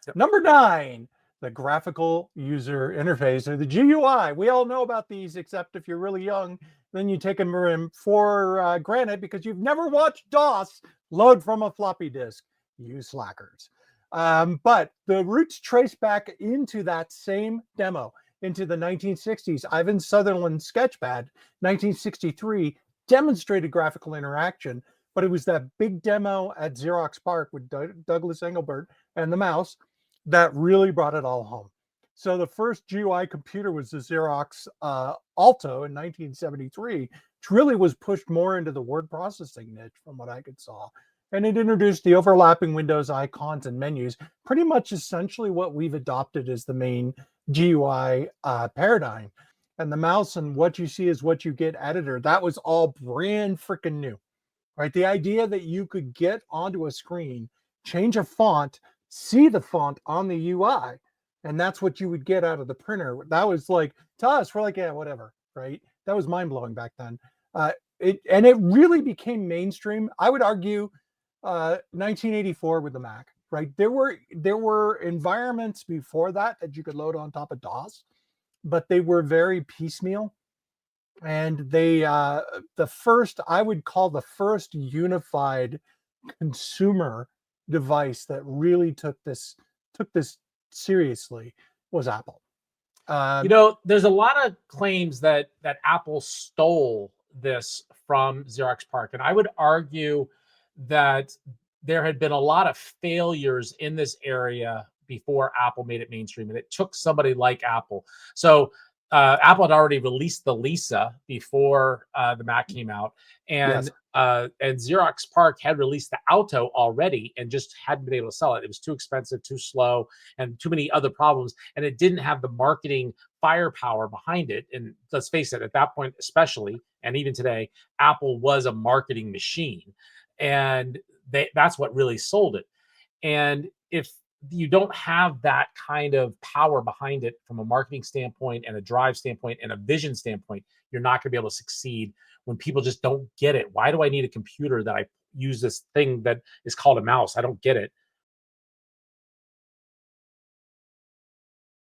Yep. Number 9, the graphical user interface, or the GUI. We all know about these, except if you're really young, then you take them for granted because you've never watched DOS load from a floppy disk. You slackers. But the roots trace back into that same demo, into the 1960s. Ivan Sutherland's Sketchpad, 1963, demonstrated graphical interaction, but it was that big demo at Xerox PARC with Douglas Engelbert and the mouse that really brought it all home. So the first GUI computer was the Xerox Alto in 1973, which really was pushed more into the word processing niche from what I could saw. And it introduced the overlapping windows, icons, and menus, pretty much essentially what we've adopted as the main GUI paradigm. And the mouse and what you see is what you get editor, that was all brand freaking new, right? The idea that you could get onto a screen, change a font, see the font on the UI, and that's what you would get out of the printer. That was like, to us, we're like, yeah, whatever, right? That was mind blowing back then. It really became mainstream. I would argue 1984 with the Mac, right? There were environments before that you could load on top of DOS, but they were very piecemeal. And they I would call the first unified consumer device that really took this seriously was Apple. There's a lot of claims that Apple stole this from Xerox PARC, and I would argue that there had been a lot of failures in this area before Apple made it mainstream, and it took somebody like Apple. So Apple had already released the Lisa before the Mac came out, and Yes. and Xerox PARC had released the Alto already and just hadn't been able to sell it. It was too expensive, too slow, and too many other problems, and it didn't have the marketing firepower behind it. And let's face it, at that point especially, and even today, Apple was a marketing machine, and that's what really sold it. And if you don't have that kind of power behind it from a marketing standpoint and a drive standpoint and a vision standpoint, you're not going to be able to succeed when people just don't get it. Why do I need a computer that I use this thing that is called a mouse? I don't get it.